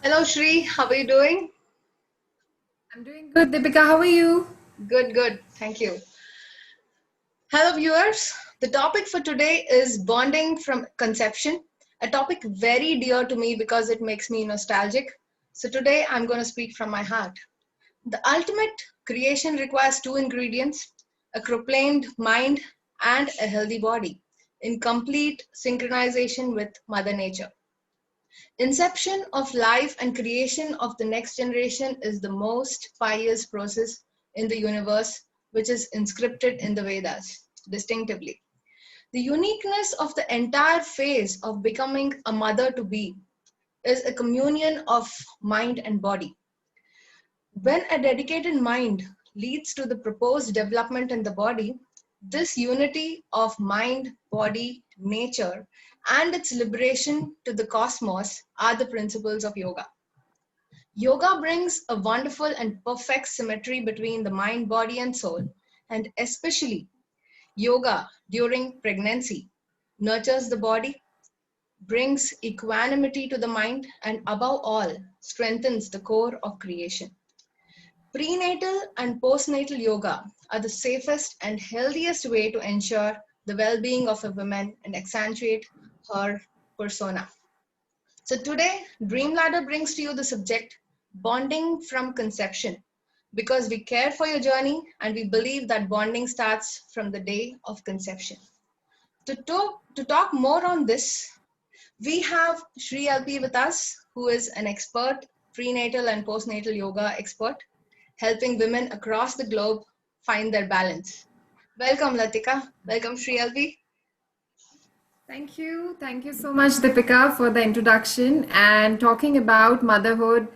Hello, Shree. How are you doing? I'm doing good, Deepika. How are you? Good, good. Thank you. Hello, viewers. The topic for today is bonding from conception, a topic very dear to me because it makes me nostalgic. So, today I'm going to speak from my heart. The ultimate creation requires two ingredients: a proclaimed mind and a healthy body, in complete synchronization with Mother Nature. Inception of life and creation of the next generation is the most pious process in the universe, which is inscripted in the Vedas distinctively. The uniqueness of the entire phase of becoming a mother to be is a communion of mind and body. When a dedicated mind leads to the proposed development in the body, this unity of mind, body, nature, and its liberation to the cosmos are the principles of yoga. Yoga brings a wonderful and perfect symmetry between the mind, body, and soul, and especially yoga during pregnancy nurtures the body, brings equanimity to the mind, and above all, strengthens the core of creation. Prenatal and postnatal yoga are the safest and healthiest way to ensure the well being of a woman and accentuate her persona. So, today, Dreamladder brings to you the subject bonding from conception because we care for your journey and we believe that bonding starts from the day of conception. To talk more on this, we have shree.lp with us, who is an expert, prenatal and postnatal yoga expert, helping women across the globe find their balance. Welcome, Latika. Welcome, shree.lp. Thank you. Thank you so much, Deepika, for the introduction and talking about motherhood,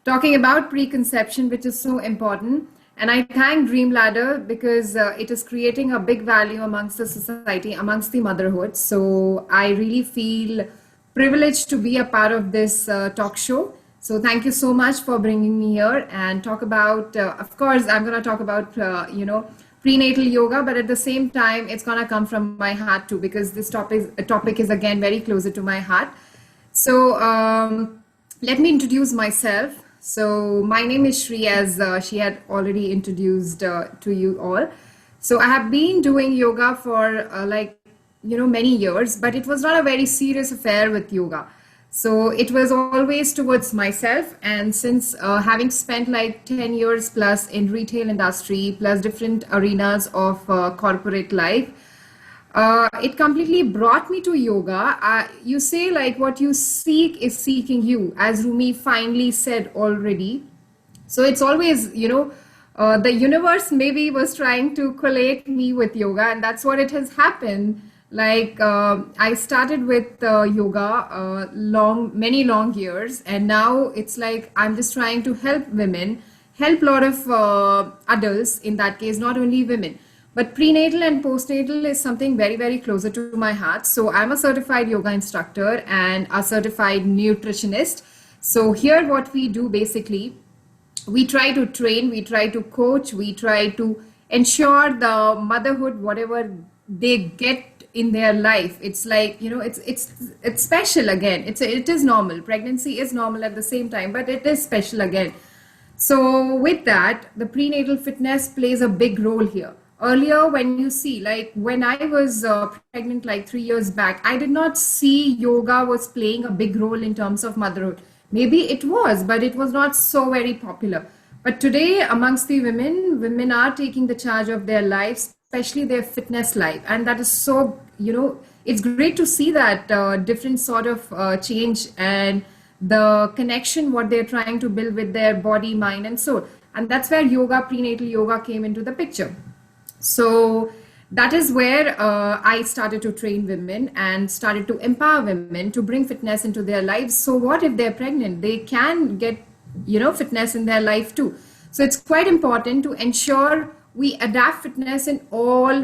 talking about preconception, which is so important. And I thank Dreamladder because it is creating a big value amongst the society, amongst the motherhood. So I really feel privileged to be a part of this talk show. So thank you so much for bringing me here and talk about, of course, I'm going to talk about, prenatal yoga, but at the same time, it's going to come from my heart too, because this topic is again very closer to my heart. So let me introduce myself. So my name is Shree, as she had already introduced to you all. So I have been doing yoga for many years, but it was not a very serious affair with yoga. So it was always towards myself. And since having spent like 10 years plus in retail industry, plus different arenas of corporate life, it completely brought me to yoga. You say like what you seek is seeking you, as Rumi finally said already. So it's always, the universe maybe was trying to collate me with yoga, and that's what it has happened. Like I started with yoga many long years, and now it's like I'm just trying to help women, help a lot of adults in that case, not only women. But prenatal and postnatal is something very, very closer to my heart. So I'm a certified yoga instructor and a certified nutritionist. So here what we do basically, we try to train, we try to coach, we try to ensure the motherhood, whatever they get in their life, it's like, it's special again. It is normal. Pregnancy is normal at the same time, but it is special again. So with that, the prenatal fitness plays a big role here. Earlier, when you see, like when I was pregnant like 3 years back, I did not see yoga was playing a big role in terms of motherhood. Maybe it was, but it was not so very popular. But today, amongst the women are taking the charge of their lives, especially their fitness life. And that is so, it's great to see that different sort of change and the connection, what they're trying to build with their body, mind, and soul. And that's where yoga, prenatal yoga came into the picture. So that is where I started to train women and started to empower women to bring fitness into their lives. So what if they're pregnant? They can get, fitness in their life too. So it's quite important to ensure we adapt fitness in all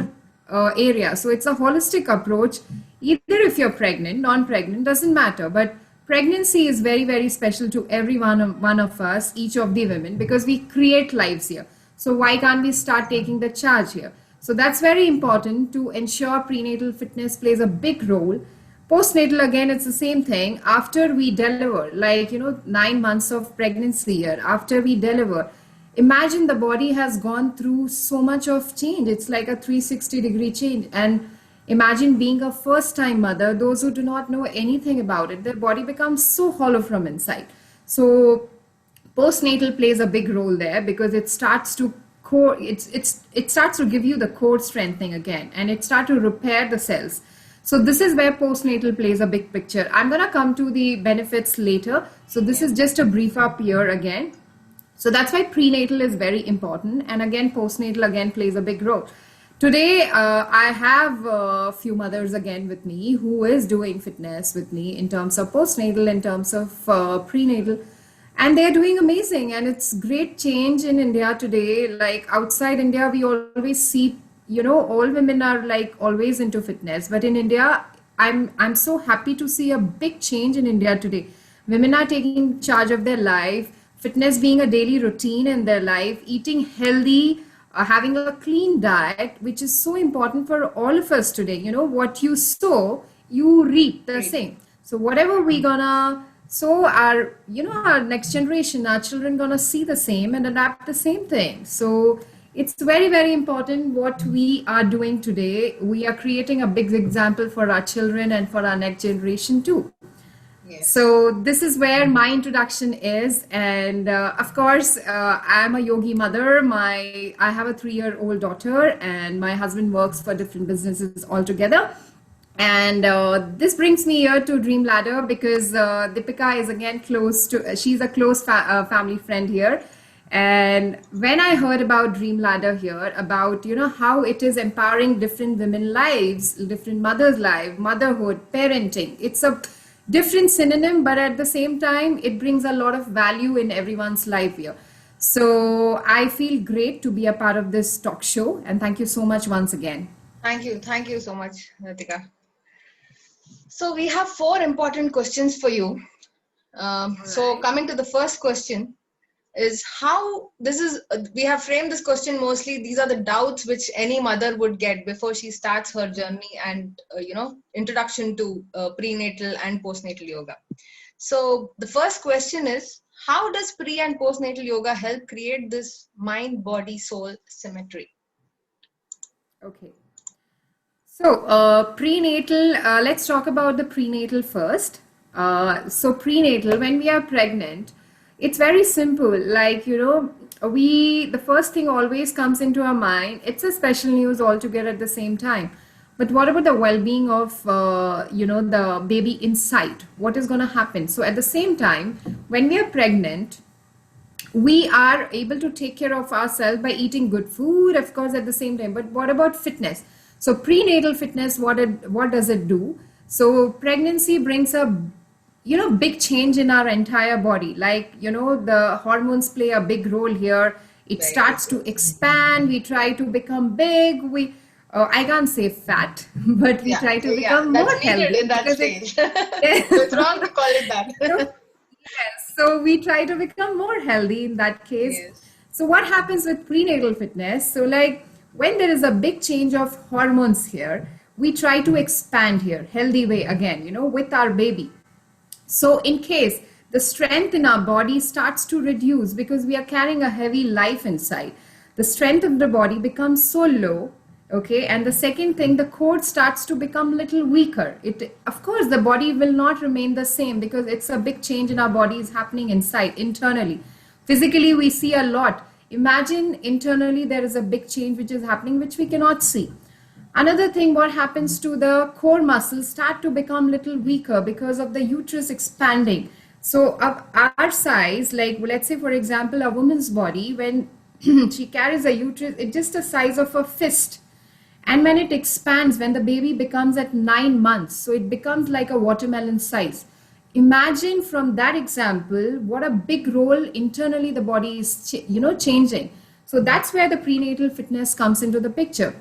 areas. So it's a holistic approach. Either if you're pregnant, non-pregnant, doesn't matter. But pregnancy is very, very special to every one of us, each of the women, because we create lives here. So why can't we start taking the charge here? So that's very important to ensure prenatal fitness plays a big role. Postnatal, again, it's the same thing. After we deliver, like, 9 months of pregnancy here, after we deliver, imagine the body has gone through so much of change. It's like a 360-degree change. And imagine being a first-time mother, those who do not know anything about it, their body becomes so hollow from inside. So postnatal plays a big role there because it starts to it starts to give you the core strengthening again, and it starts to repair the cells. So this is where postnatal plays a big picture. I'm going to come to the benefits later. So this is just a brief up here again. So that's why prenatal is very important. And again, postnatal again plays a big role. Today, I have a few mothers again with me who is doing fitness with me in terms of postnatal, in terms of prenatal. And they're doing amazing. And it's great change in India today. Like outside India, we always see all women are like always into fitness, but in India, I'm so happy to see a big change in India today. Women are taking charge of their life, fitness being a daily routine in their life, eating healthy, having a clean diet, which is so important for all of us today. What you sow, you reap the same. So whatever we gonna sow, our our next generation, our children gonna see the same and adapt the same thing. So it's very, very important what we are doing today. We are creating a big example for our children and for our next generation too. Yes. So this is where my introduction is. And of course, I'm a yogi mother. I have a 3-year-old daughter, and my husband works for different businesses altogether. And this brings me here to Dreamladder because Deepika is again she's a close family friend here. And when I heard about Dreamladder here, about how it is empowering different women lives, different mothers' life, motherhood, parenting, it's a different synonym, but at the same time, it brings a lot of value in everyone's life here. So I feel great to be a part of this talk show, and thank you so much once again. Thank you so much, Ritika. So we have 4 important questions for you. So coming to the first question, is how we have framed this question mostly. These are the doubts which any mother would get before she starts her journey and introduction to prenatal and postnatal yoga. So the first question is, how does pre and postnatal yoga help create this mind body soul symmetry? Okay, so prenatal, let's talk about the prenatal first. So prenatal, when we are pregnant, it's very simple. Like, the first thing always comes into our mind. It's a special news altogether at the same time. But what about the well-being of, the baby inside? What is going to happen? So at the same time, when we are pregnant, we are able to take care of ourselves by eating good food, of course, at the same time. But what about fitness? So prenatal fitness, what does it do? So pregnancy brings a big change in our entire body. Like, the hormones play a big role here. It starts to expand. We try to become big. I can't say fat, but we try to become more healthy. In that stage. It's wrong to call it that. Yes. So we try to become more healthy in that case. Yes. So what happens with prenatal fitness? So like when there is a big change of hormones here, we try to expand here, healthy way again, with our baby. So in case the strength in our body starts to reduce because we are carrying a heavy life inside, the strength of the body becomes so low, okay? And the second thing, the cord starts to become a little weaker. Of course, the body will not remain the same because it's a big change in our body is happening inside, internally. Physically, we see a lot. Imagine internally there is a big change which is happening, which we cannot see. Another thing, what happens to the core muscles start to become a little weaker because of the uterus expanding. So of our size, like let's say, for example, a woman's body, when she carries a uterus, it's just the size of a fist. And when it expands, when the baby becomes at 9 months, so it becomes like a watermelon size. Imagine from that example, what a big role internally the body is, changing. So that's where the prenatal fitness comes into the picture.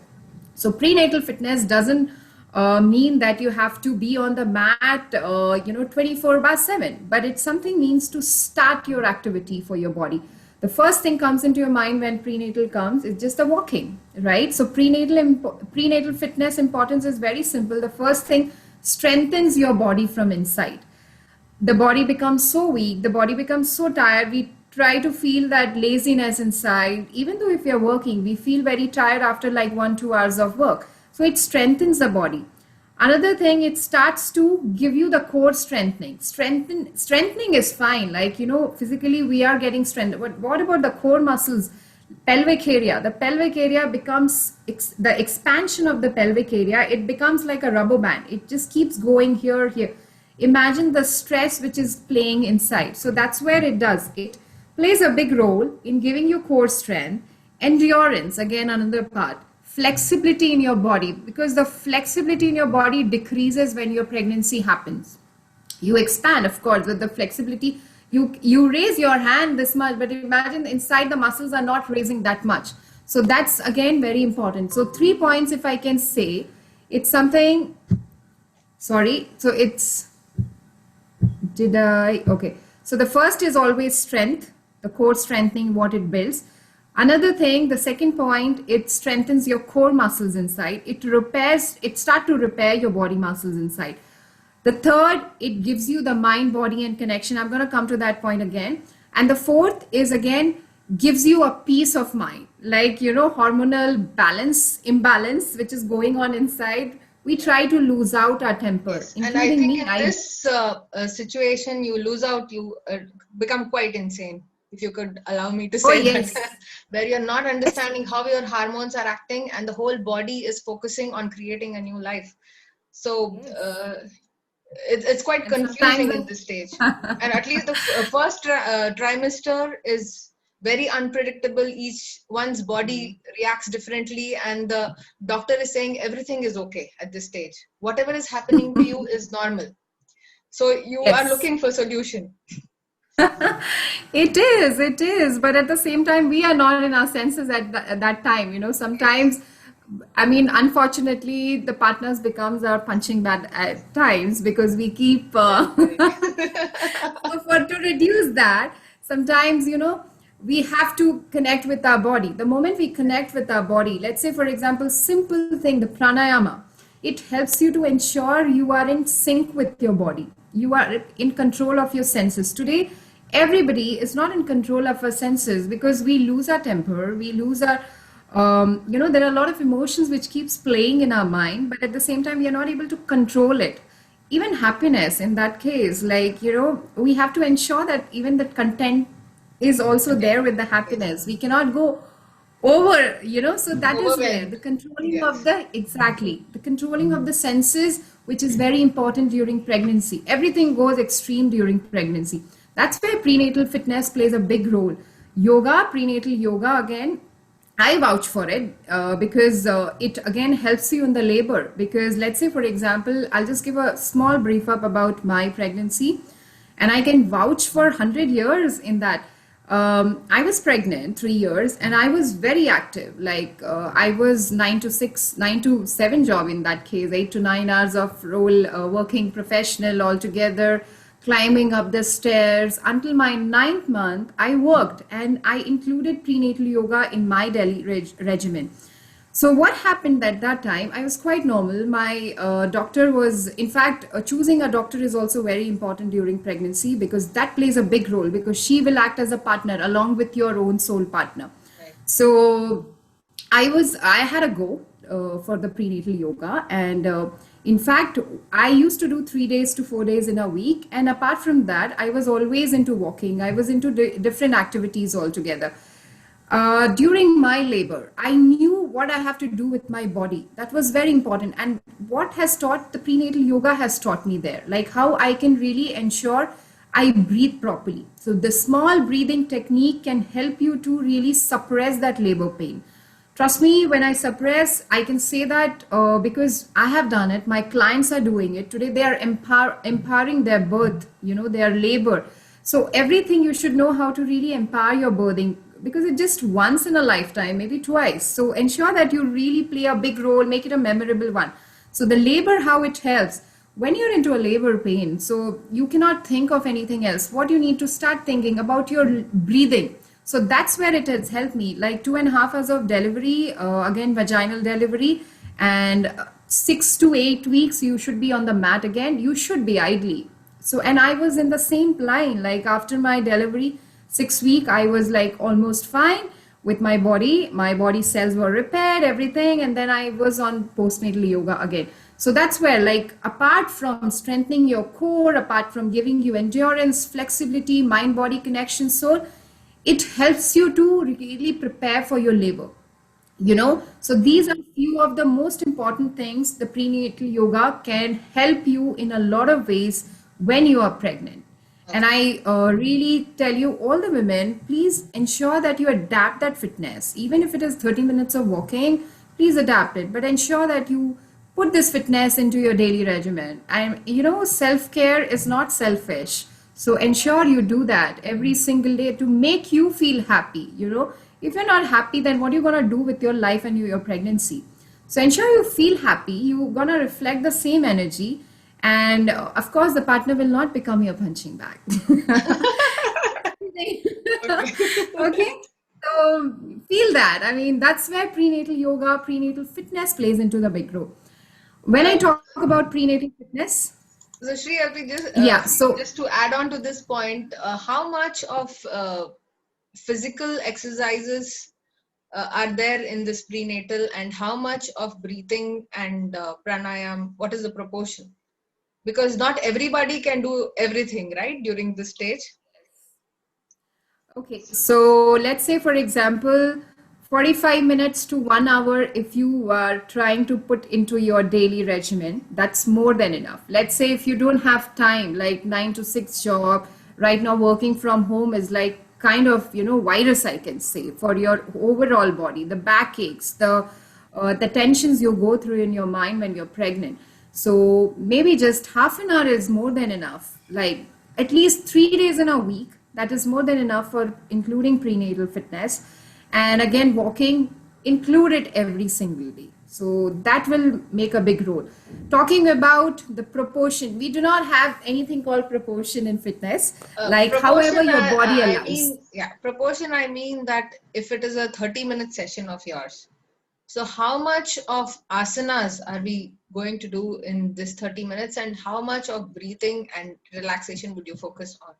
So prenatal fitness doesn't mean that you have to be on the mat, 24/7, but it's something means to start your activity for your body. The first thing comes into your mind when prenatal comes is just the walking, right? So prenatal fitness importance is very simple. The first thing, strengthens your body from inside. The body becomes so weak, the body becomes so tired, we try to feel that laziness inside. Even though if we are working, we feel very tired after like 1-2 hours of work. So it strengthens the body. Another thing, it starts to give you the core strengthening. Strengthening is fine, like, physically we are getting strength, but what about the core muscles? Pelvic area, the pelvic area becomes the expansion of the pelvic area, it becomes like a rubber band, it just keeps going here. Imagine the stress which is playing inside. So that's where it does. It plays a big role in giving you core strength. Endurance, again, another part. Flexibility in your body, because the flexibility in your body decreases when your pregnancy happens. You expand, of course, with the flexibility. You raise your hand this much, but imagine inside the muscles are not raising that much. So that's again very important. So 3 points, if I can say, it's something, sorry, so it's, okay. So the first is always strength, the core strengthening, what it builds. Another thing, the second point, it strengthens your core muscles inside. It starts to repair your body muscles inside. The third, it gives you the mind, body, and connection. I'm going to come to that point again. And the fourth is, again, gives you a peace of mind, like, hormonal imbalance, which is going on inside. We try to lose out our temper. Yes. And I think in this situation, you lose out, you become quite insane, if you could allow me to say yes. that, where you're not understanding how your hormones are acting and the whole body is focusing on creating a new life. So it's quite confusing at this stage. And at least the first trimester is very unpredictable. Each one's body reacts differently, and the doctor is saying everything is okay at this stage. Whatever is happening to you is normal. So you are looking for solution. It is. But at the same time, we are not in our senses at that time. Sometimes, I mean, unfortunately, the partners becomes our punching bag at times, because we keep, so to reduce that, sometimes, we have to connect with our body. The moment we connect with our body, let's say, for example, simple thing, the pranayama, it helps you to ensure you are in sync with your body. You are in control of your senses. Today, everybody is not in control of our senses, because we lose our temper, we lose our, there are a lot of emotions which keeps playing in our mind, but at the same time, we are not able to control it. Even happiness in that case, like, we have to ensure that even the content is also there with the happiness. We cannot go over, so that is where the controlling of the controlling of the senses, which is very important during pregnancy. Everything goes extreme during pregnancy. That's where prenatal fitness plays a big role. Yoga, prenatal yoga, again, I vouch for it because it again helps you in the labor. Because let's say, for example, I'll just give a small brief up about my pregnancy, and I can vouch for 100 years in that. I was pregnant 3 years, and I was very active. Like I was 9 to 7 job in that case, 8 to 9 hours of role, working professional altogether, climbing up the stairs. Until my 9th month, I worked, and I included prenatal yoga in my daily regimen. So what happened at that time, I was quite normal. My doctor was, in fact, choosing a doctor is also very important during pregnancy, because that plays a big role, because she will act as a partner along with your own soul partner. Right. So I had a go for the prenatal yoga, and in fact, I used to do 3 days to 4 days in a week. And apart from that, I was always into walking. I was into different activities altogether. During my labor, I knew what I have to do with my body. That was very important. And what has taught the prenatal yoga has taught me there, like how I can really ensure I breathe properly. So the small breathing technique can help you to really suppress that labor pain. Trust me, when I suppress, I can say that because I have done it, my clients are doing it. Today, they are empowering their birth, their labor. So everything you should know how to really empower your birthing, because it's just once in a lifetime, maybe twice. So ensure that you really play a big role, make it a memorable one. So the labor, how it helps. When you're into a labor pain, so you cannot think of anything else. What you need to start thinking about your breathing. So that's where it has helped me, like 2.5 hours of delivery, again, vaginal delivery. And 6 to 8 weeks, you should be on the mat again. You should be ideally. So, and I was in the same line, like after my delivery, 6 week, I was like almost fine with my body. My body cells were repaired, everything. And then I was on postnatal yoga again. So that's where, like, apart from strengthening your core, apart from giving you endurance, flexibility, mind body connection, soul, it helps you to really prepare for your labor. So these are few of the most important things the prenatal yoga can help you in a lot of ways when you are pregnant. And I really tell you, all the women, please ensure that you adapt that fitness. Even if it is 30 minutes of walking, please adapt it, but ensure that you put this fitness into your daily regimen. And self-care is not selfish, so ensure you do that every single day to make you feel happy. If you're not happy, then what are you going to do with your life and your pregnancy? So ensure you feel happy. You're going to reflect the same energy. And of course, the partner will not become your punching bag. Okay. So feel that. I mean, that's where prenatal yoga, prenatal fitness plays into the big role. When I talk about prenatal fitness, So shree.lp, just to add on to this point, how much of physical exercises are there in this prenatal, and how much of breathing and pranayama, what is the proportion? Because not everybody can do everything, right, during this stage. Okay, so let's say, for example, 45 minutes to 1 hour, if you are trying to put into your daily regimen, that's more than enough. Let's say if you don't have time, like 9 to 6 job, right now working from home is like kind of, virus, I can say, for your overall body, the backaches, the tensions you go through in your mind when you're pregnant. So maybe just half an hour is more than enough, like at least 3 days in a week. That is more than enough for including prenatal fitness. And again, walking, include it every single day. So that will make a big role. Talking about the proportion, we do not have anything called proportion in fitness, like however your body allows. Proportion, I mean that if it is a 30-minute session of yours, so how much of asanas are we going to do in this 30 minutes, and how much of breathing and relaxation would you focus on?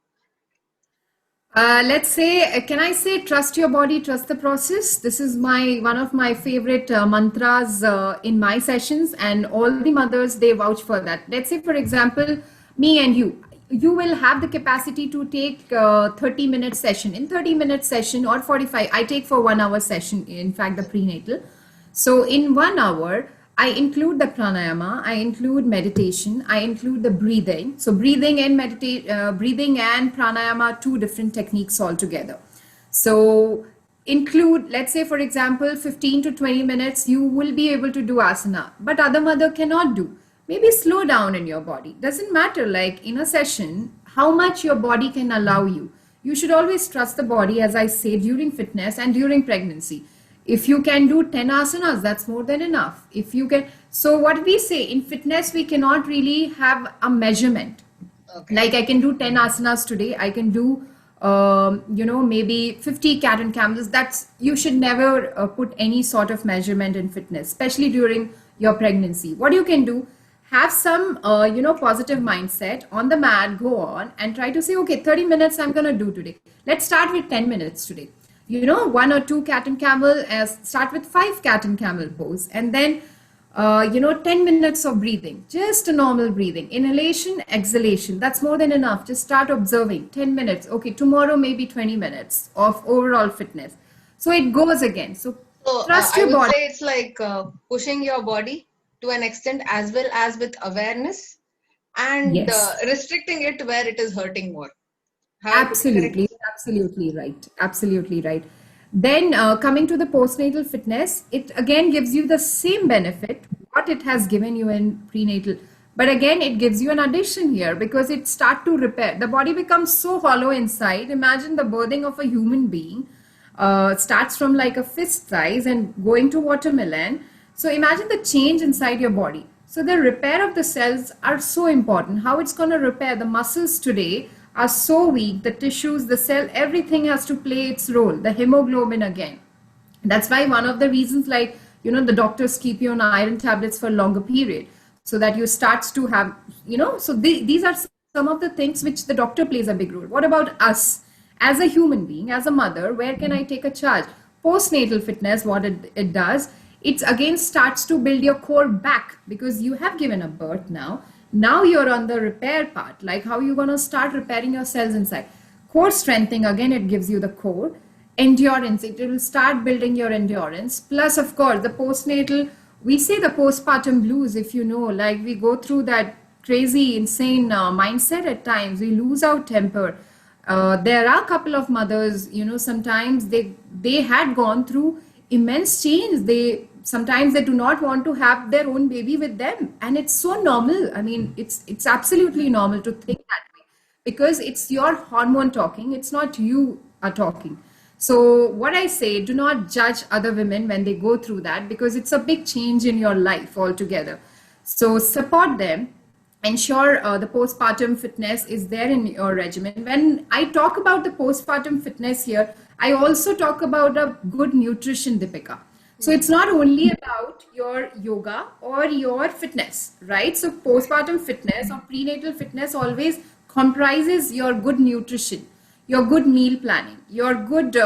Let's say, can I say, trust your body, trust the process? This is one of my favorite mantras in my sessions, and all the mothers, they vouch for that. Let's say, for example, me and you will have the capacity to take 30-minute session. In 30-minute session or 45, I take for 1 hour session, in fact, the prenatal. So in 1 hour, I include the pranayama, I include meditation, I include the breathing. So breathing and breathing and pranayama, two different techniques altogether. So include, let's say, for example, 15 to 20 minutes, you will be able to do asana, but other mother cannot do. Maybe slow down in your body. Doesn't matter, like in a session, how much your body can allow you. You should always trust the body, as I say, during fitness and during pregnancy. If you can do 10 asanas, that's more than enough. If you can, so what we say in fitness, we cannot really have a measurement. Okay. Like I can do 10 asanas today. I can do, maybe 50 cat and camels. You should never put any sort of measurement in fitness, especially during your pregnancy. What you can do, have some, positive mindset on the mat, go on and try to say, okay, 30 minutes I'm going to do today. Let's start with 10 minutes today. 1 or 2 cat and camel, start with 5 cat and camel pose. And then, 10 minutes of breathing, just a normal breathing, inhalation, exhalation. That's more than enough. Just start observing 10 minutes. Okay, tomorrow maybe 20 minutes of overall fitness. So it goes again. So trust your body. I would say it's like pushing your body to an extent, as well as with awareness, and yes, restricting it where it is hurting more. Absolutely right. Then coming to the postnatal fitness, it again gives you the same benefit what it has given you in prenatal, but again it gives you an addition here, because it starts to repair. The body becomes so hollow inside. Imagine the birthing of a human being starts from like a fist size and going to watermelon. So imagine the change inside your body. So the repair of the cells are so important. How it's going to repair the muscles today are so weak, the tissues, the cell, everything has to play its role, the hemoglobin again. That's why one of the reasons, like the doctors keep you on iron tablets for a longer period so that you starts to have, so these are some of the things which the doctor plays a big role. What about us as a human being, as a mother? Where can I take a charge? Postnatal fitness, what it does, it's again starts to build your core back, because you have given a birth now you're on the repair part, like how you're going to start repairing your cells inside. Core strengthening, again, it gives you the core. Endurance, it will start building your endurance. Plus, of course, the postnatal, we say the postpartum blues, if you know, like we go through that crazy, insane mindset at times. We lose our temper. There are a couple of mothers, sometimes they had gone through immense change. Sometimes they do not want to have their own baby with them, and it's so normal. I mean, it's absolutely normal to think that way, because it's your hormone talking, it's not you are talking. So what I say, do not judge other women when they go through that, because it's a big change in your life altogether. So support them. Ensure the postpartum fitness is there in your regimen. When I talk about the postpartum fitness here, I also talk about a good nutrition, Deepika. So it's not only about your yoga or your fitness, right? So postpartum fitness or prenatal fitness always comprises your good nutrition, your good meal planning, your good,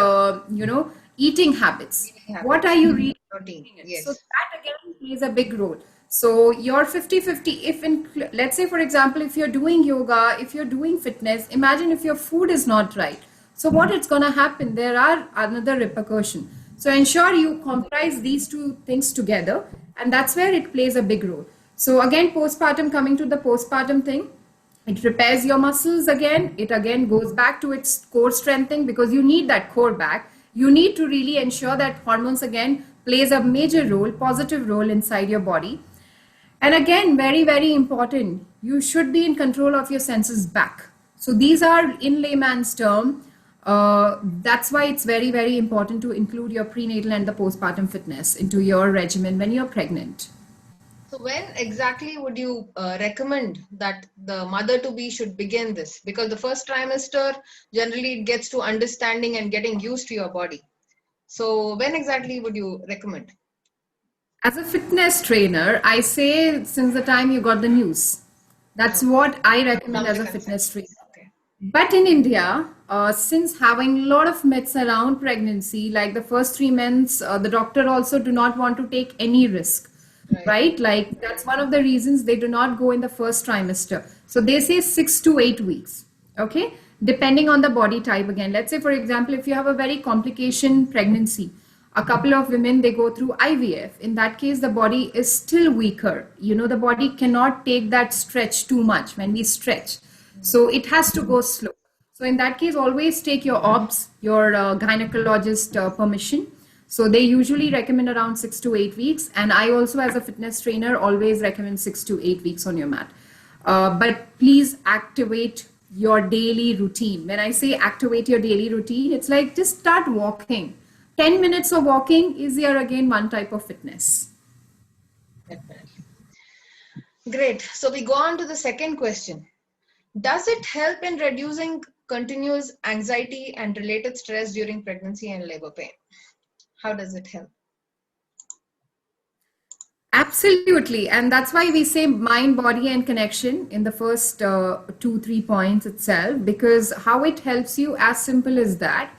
eating habits. What are you really eating? Yes. So that again plays a big role. So your 50-50, let's say, for example, if you're doing yoga, if you're doing fitness, imagine if your food is not right. So what it's going to happen? There are another repercussion. So ensure you comprise these two things together, and that's where it plays a big role. So again, postpartum, coming to the postpartum thing, it repairs your muscles again. It again goes back to its core strengthening, because you need that core back. You need to really ensure that hormones again plays a major role, positive role inside your body. And again, very, very important, you should be in control of your senses back. So these are in layman's term. That's why it's very, very important to include your prenatal and the postpartum fitness into your regimen when you're pregnant. So when exactly would you recommend that the mother-to-be should begin this? Because the first trimester, generally it gets to understanding and getting used to your body. So when exactly would you recommend? As a fitness trainer, I say since the time you got the news. That's what I recommend as a fitness trainer. Okay. But in India, since having a lot of myths around pregnancy, like the first 3 months, the doctor also do not want to take any risk, right? Like that's one of the reasons they do not go in the first trimester. So they say 6 to 8 weeks, okay? Depending on the body type again. Let's say, for example, if you have a very complication pregnancy, a couple of women, they go through IVF. In that case, the body is still weaker. The body cannot take that stretch too much when we stretch. So it has to go slow. So in that case, always take your OBS, your gynecologist permission. So they usually recommend around 6 to 8 weeks. And I also, as a fitness trainer, always recommend 6 to 8 weeks on your mat. But please activate your daily routine. When I say activate your daily routine, it's like just start walking. 10 minutes of walking is here again one type of fitness. Definitely. Great. So we go on to the second question. Does it help in reducing continuous anxiety and related stress during pregnancy and labor pain? How does it help? Absolutely. And that's why we say mind, body, and connection in the first 2-3 points itself, because how it helps you, as simple as that.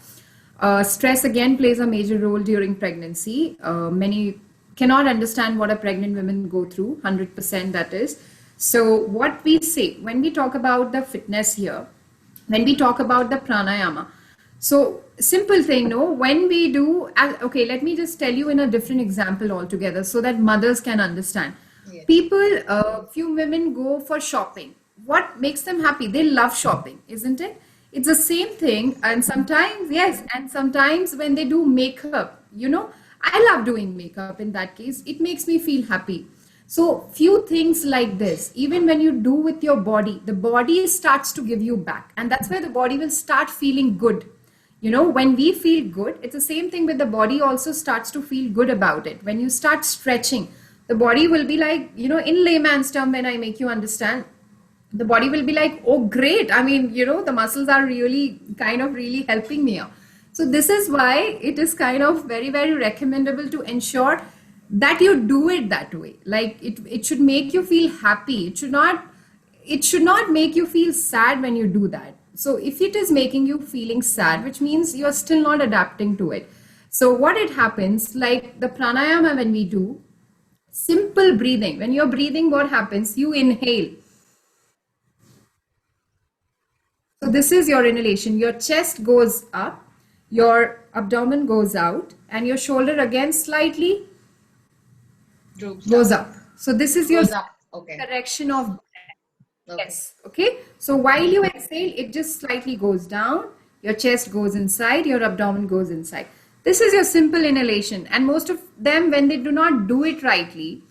Stress again plays a major role during pregnancy. Many cannot understand what a pregnant woman go through, 100% that is. So what we say when we talk about the fitness here, when we talk about the pranayama, so simple thing, when we do, okay, let me just tell you in a different example altogether so that mothers can understand. Yes. People, few women go for shopping. What makes them happy? They love shopping, isn't it? It's the same thing. And sometimes, yes, and sometimes when they do makeup, I love doing makeup in that case. It makes me feel happy. So few things like this, even when you do with your body, the body starts to give you back. And that's where the body will start feeling good. When we feel good, it's the same thing with the body also starts to feel good about it. When you start stretching, the body will be like, in layman's term, when I make you understand, the body will be like, oh, great. I mean, the muscles are really helping me out. So this is why it is kind of very, very recommendable to ensure that you do it that way. Like it should make you feel happy. It should not make you feel sad when you do that. So if it is making you feeling sad, which means you're still not adapting to it. So what it happens, like the pranayama, when we do simple breathing, when you're breathing, what happens? You inhale. So this is your inhalation. Your chest goes up, your abdomen goes out, and your shoulder again slightly Droops goes down. up. So this is your Goes up. Okay. direction of. Okay. Yes. Okay. So while you exhale, it just slightly goes down. Your chest goes inside, your abdomen goes inside. This is your simple inhalation. And most of them, when they do not do it rightly,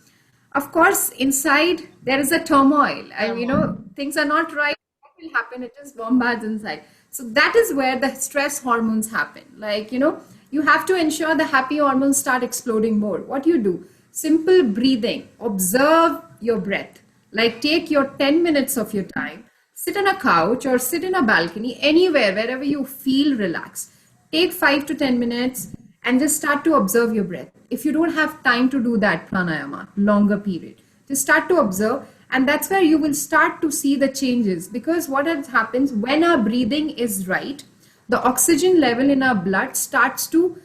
of course, inside there is a turmoil. And things are not right. What will happen? It just bombards inside. So that is where the stress hormones happen. Like, you have to ensure the happy hormones start exploding more. What you do? Simple breathing. Observe your breath. Like take your 10 minutes of your time, sit on a couch or sit in a balcony, anywhere, wherever you feel relaxed. Take 5 to 10 minutes and just start to observe your breath. If you don't have time to do that pranayama, longer period, just start to observe. And that's where you will start to see the changes. Because what happens when our breathing is right, the oxygen level in our blood starts to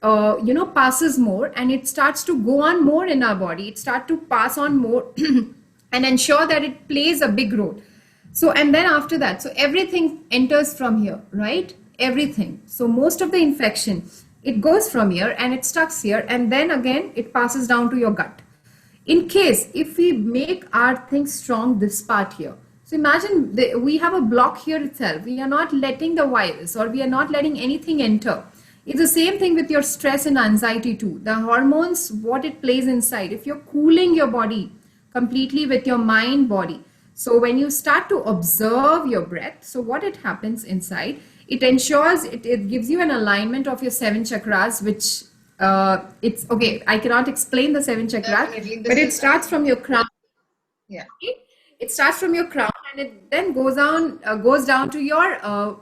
passes more, and it starts to go on more in our body. It starts to pass on more and ensure that it plays a big role. So, and then after that, so everything enters from here, right? Everything. So most of the infection, it goes from here and it stucks here, and then again it passes down to your gut. In case if we make our thing strong, this part here. So imagine we have a block here itself. We are not letting the virus or we are not letting anything enter. It's the same thing with your stress and anxiety too. The hormones, what it plays inside. If you're cooling your body completely with your mind, body. So when you start to observe your breath, so what it happens inside, it ensures, it gives you an alignment of your 7 chakras, which it's okay. I cannot explain the 7 chakras, but it starts from your crown. Yeah. Okay? It starts from your crown and it then goes down to your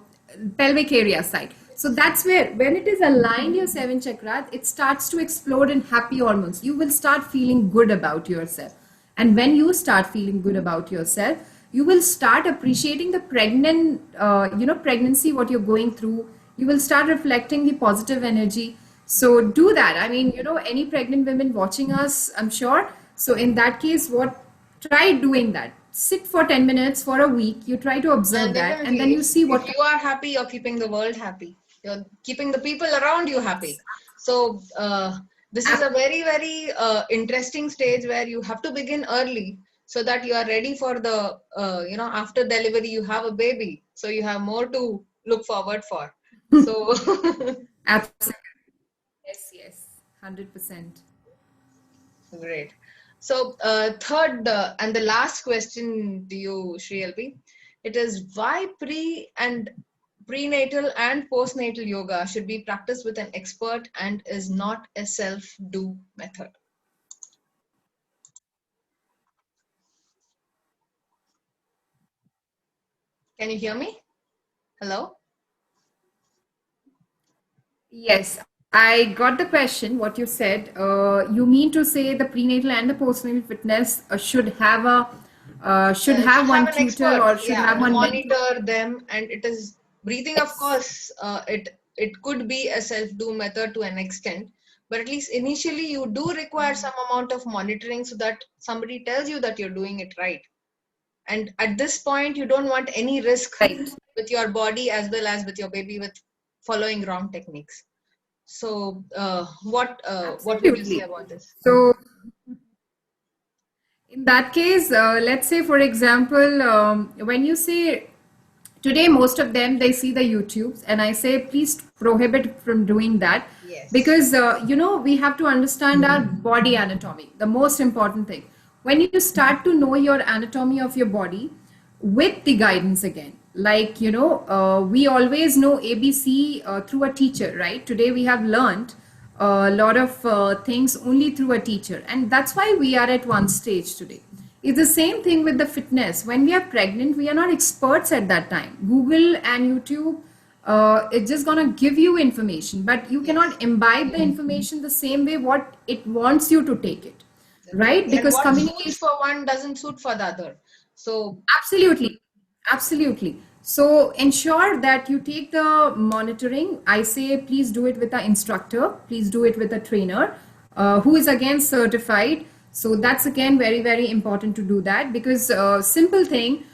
pelvic area side. So that's where, when it is aligned, your 7 chakras, it starts to explode in happy hormones. You will start feeling good about yourself. And when you start feeling good about yourself, you will start appreciating the pregnancy, what you're going through. You will start reflecting the positive energy. So do that. I mean, any pregnant women watching us, I'm sure. So in that case, try doing that. Sit for 10 minutes for a week. You try to observe that, and then you see what. If you are happy, you're keeping the world happy. You're keeping the people around you happy. So this is a very, very interesting stage where you have to begin early so that you are ready for the, after delivery, you have a baby. So you have more to look forward for. So Absolutely. Yes, 100%. Great. So third and the last question to you, Shree.lp, it is why prenatal and postnatal yoga should be practiced with an expert and is not a self-do method. Can you hear me? Hello? Yes, I got the question, what you said. You mean to say the prenatal and the postnatal fitness should have one an tutor expert, or should have one mentor? monitor them, and it is breathing, of course. It could be a self-do method to an extent, but at least initially you do require some amount of monitoring so that somebody tells you that you're doing it right. And at this point, you don't want any risk Right. with your body as well as with your baby with following wrong techniques. So what would you say Absolutely. about this? So in that case, let's say, for example, when you say today, most of them, they see the YouTubes, and I say, please prohibit from doing that. Yes. Because, we have to understand our body anatomy, the most important thing. When you start to know your anatomy of your body with the guidance again, like, we always know ABC through a teacher, right? Today, we have learned a lot of things only through a teacher, and that's why we are at one stage today. It's the same thing with the fitness. When we are pregnant, we are not experts at that time. Google and YouTube it's just gonna give you information, but you Yes. cannot imbibe the information the same way what it wants you to take it, right? Exactly. And Because what suits communication. for one doesn't suit for the other. So Absolutely. Absolutely. So ensure that you take the monitoring. I say please do it with an instructor. Please do it with a trainer who is again certified. So that's again very, very important to do that, because simple thing,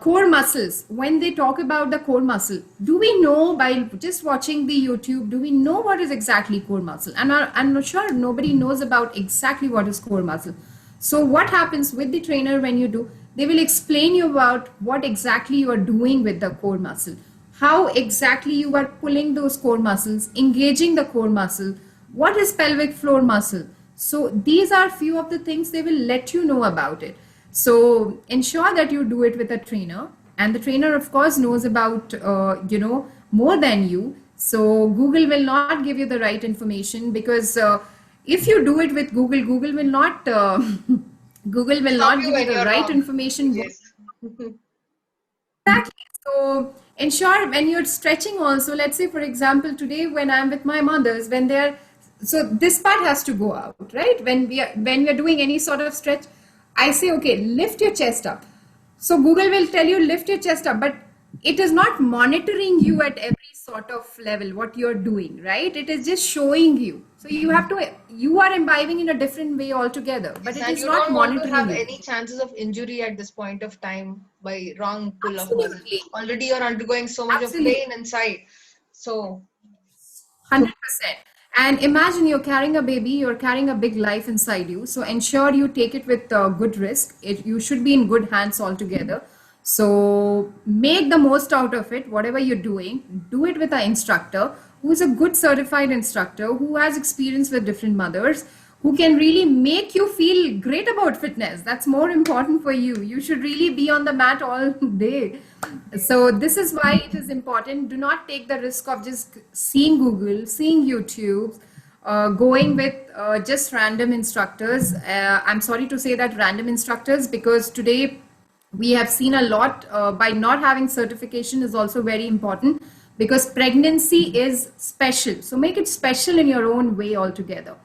core muscles, when they talk about the core muscle, do we know by just watching the YouTube, do we know what is exactly core muscle? And I'm not sure nobody knows about exactly what is core muscle. So what happens with the trainer when you do, they will explain you about what exactly you are doing with the core muscle, how exactly you are pulling those core muscles, engaging the core muscle, what is pelvic floor muscle. So these are few of the things they will let you know about it. So ensure that you do it with a trainer, and the trainer of course knows about more than you. So Google will not give you the right information, because if you do it with Google, Google will not Google will stop not you give you when the you're right wrong. information. Yes. Exactly. So ensure when you're stretching also, let's say for example, today when I'm with my mothers, when they're, so this part has to go out, right? When we are doing any sort of stretch, I say, okay, lift your chest up. So Google will tell you lift your chest up, but it is not monitoring you at every sort of level what you're doing, right? It is just showing you. So you are imbibing in a different way altogether, but Yes, it and is you not don't want to have monitoring you. any chances of injury at this point of time by wrong pull of muscle. Absolutely. Already you're undergoing so much of Absolutely. pain inside. So 100%. And imagine you're carrying a baby, you're carrying a big life inside you. So ensure you take it with good risk. You should be in good hands altogether. So make the most out of it, whatever you're doing. Do it with an instructor who is a good certified instructor, who has experience with different mothers, who can really make you feel great about fitness. That's more important for you. You should really be on the mat all day. So this is why it is important. Do not take the risk of just seeing Google, seeing YouTube, going with just random instructors. I'm sorry to say that random instructors, because today we have seen a lot by not having certification is also very important, because pregnancy is special. So make it special in your own way altogether.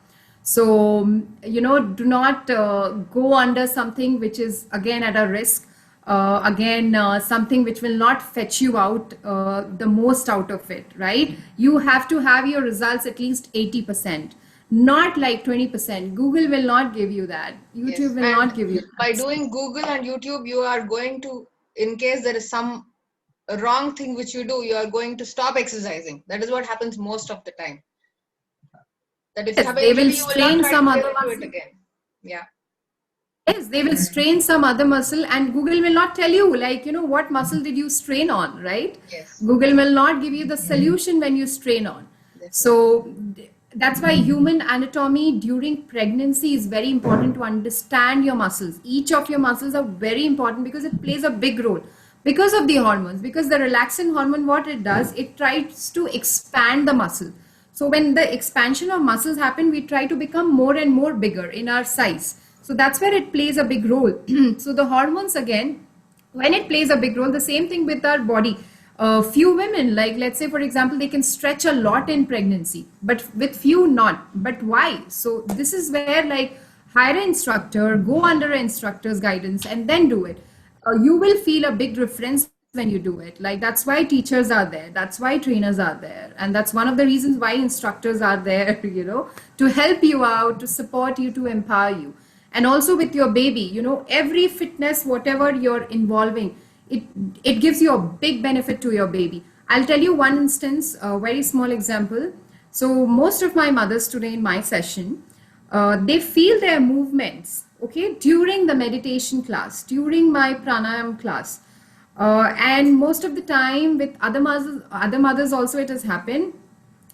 So, do not go under something which is again at a risk. Again, something which will not fetch you out the most out of it, right? You have to have your results at least 80%, not like 20%. Google will not give you that. yes, YouTube will and not give you by that. doing Google and YouTube, you are going to, in case there is some wrong thing which you do, you are going to stop exercising. That is what happens most of the time. That if you Yes, have an they will injury, you will not strain try to some get other into it muscle. again. Yeah. Yes, they will strain some other muscle, and Google will not tell you, like, what muscle did you strain on, right? Yes. Google will not give you the solution when you strain on. Definitely. So that's why human anatomy during pregnancy is very important to understand your muscles. Each of your muscles are very important because it plays a big role because of the hormones. Because the relaxin hormone, what it does, it tries to expand the muscle. So when the expansion of muscles happen, we try to become more and more bigger in our size. So that's where it plays a big role. So the hormones again, when it plays a big role, the same thing with our body. Few women, like let's say for example, they can stretch a lot in pregnancy, but with few not. But why? So this is where, like, hire an instructor, go under an instructor's guidance, and then do it. You will feel a big difference when you do it. Like, that's why teachers are there, that's why trainers are there, and that's one of the reasons why instructors are there, to help you out, to support you, to empower you. And also with your baby, every fitness whatever you're involving, it it gives you a big benefit to your baby. I'll tell you one instance, a very small example. So most of my mothers today in my session, they feel their movements, okay, during the meditation class, during my pranayama class. And most of the time with other mothers also it has happened.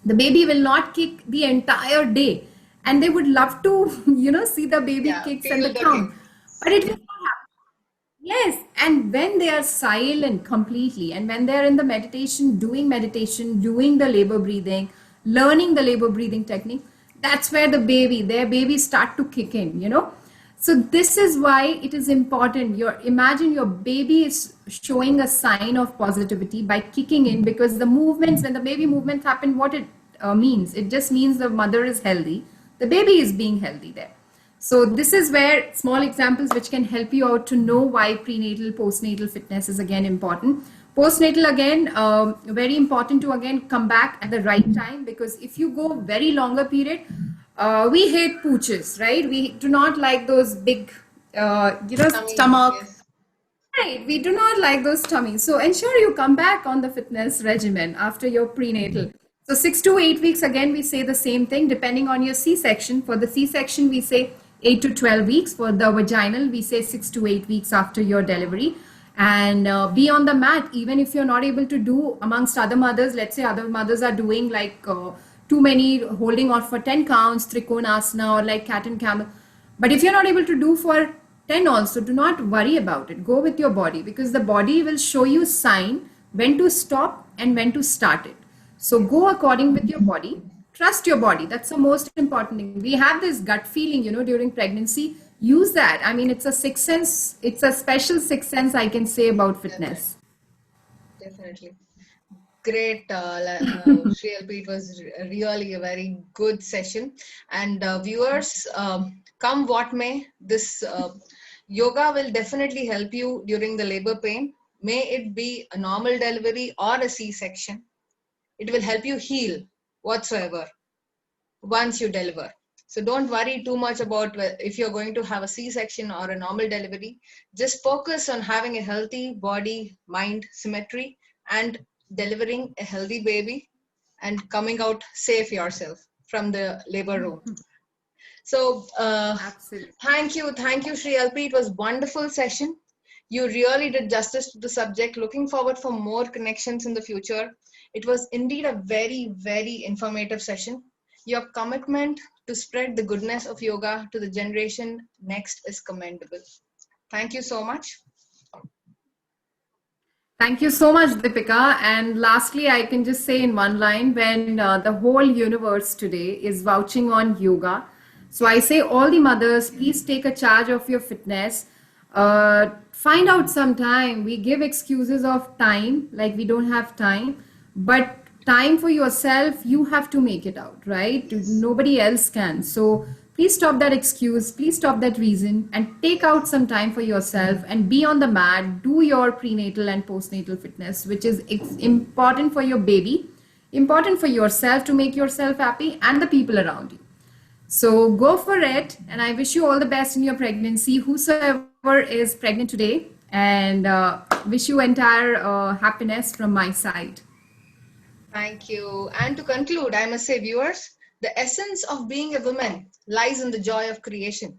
The baby will not kick the entire day, and they would love to see the baby Yeah. kicks and the Feel the kick. thumb, but it will not happen. Yes, and when they are silent completely, and when they are in the meditation, doing the labor breathing, learning the labor breathing technique, that's where their baby start to kick in. So this is why it is important. Imagine your baby is showing a sign of positivity by kicking in, because the movements, when the baby movements happen, what it means, it just means the mother is healthy, the baby is being healthy there. So this is where small examples which can help you out to know why prenatal, postnatal fitness is again important. Postnatal again, very important to again come back at the right time, because if you go very longer period, we hate pooches, right? We do not like those big, Tummy, stomach. yes. Right, we do not like those tummies. So ensure you come back on the fitness regimen after your prenatal. So 6 to 8 weeks, again, we say the same thing depending on your C-section. For the C-section, we say 8 to 12 weeks. For the vaginal, we say 6 to 8 weeks after your delivery. And be on the mat, even if you're not able to do amongst other mothers. Let's say other mothers are doing like too many, holding on for 10 counts, trikonasana, or like cat and camel. But if you're not able to do for 10 also, do not worry about it. Go with your body, because the body will show you sign when to stop and when to start it. So go according with your body. Trust your body. That's the most important thing. We have this gut feeling, during pregnancy. Use that. I mean, it's a sixth sense. It's a special sixth sense I can say about fitness. Definitely. Great, Shree.lp. It was really a very good session. And viewers, come what may, this yoga will definitely help you during the labor pain. May it be a normal delivery or a C-section. It will help you heal whatsoever once you deliver. So don't worry too much about if you're going to have a C-section or a normal delivery. Just focus on having a healthy body, mind, symmetry, and delivering a healthy baby and coming out safe yourself from the labor room. So Absolutely. thank you, Shree.lp. It was a wonderful session. You really did justice to the subject. Looking forward for more connections in the future. It was indeed a very, very informative session. Your commitment to spread the goodness of yoga to the generation next is commendable. Thank you so much. Thank you so much, Deepika. And lastly, I can just say in one line, when the whole universe today is vouching on yoga. So I say, all the mothers, please take a charge of your fitness. Find out some time. We give excuses of time, like we don't have time, but time for yourself, you have to make it out, right? Nobody else can. So please stop that excuse, please stop that reason, and take out some time for yourself and be on the mat. Do your prenatal and postnatal fitness, which is important for your baby, important for yourself to make yourself happy and the people around you. So go for it, and I wish you all the best in your pregnancy, whosoever is pregnant today, and wish you entire happiness from my side. Thank you. And to conclude, I must say, viewers, the essence of being a woman lies in the joy of creation.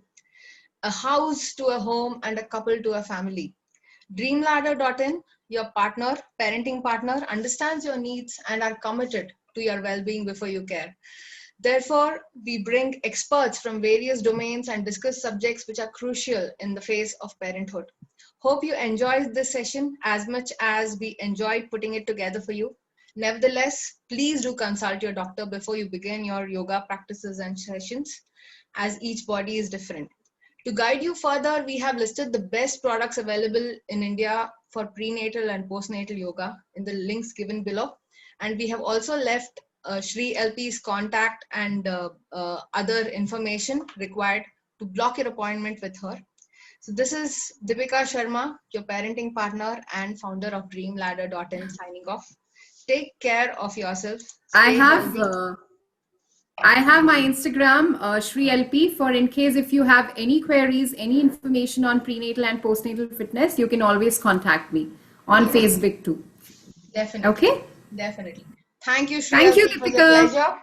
A house to a home and a couple to a family. Dreamladder.in, your partner, parenting partner, understands your needs and are committed to your well-being before you care. Therefore, we bring experts from various domains and discuss subjects which are crucial in the face of parenthood. Hope you enjoyed this session as much as we enjoyed putting it together for you. Nevertheless, please do consult your doctor before you begin your yoga practices and sessions, as each body is different. To guide you further, we have listed the best products available in India for prenatal and postnatal yoga in the links given below. And we have also left Shree.lp's contact and other information required to block your appointment with her. So this is Deepika Sharma, your parenting partner and founder of Dreamladder.in, signing off. Take care of yourself. I Stay have healthy. I have my Instagram, Shree.lp, for in case if you have any queries, any information on prenatal and postnatal fitness, you can always contact me on Facebook too. Definitely. Okay? Definitely. Thank you, Thank you, Shree.lp. It was a Deepika. pleasure.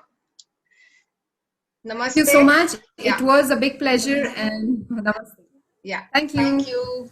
Namaste. Thank you so much. Yeah. It was a big pleasure, and namaste. Yeah. Thank Thank you. you.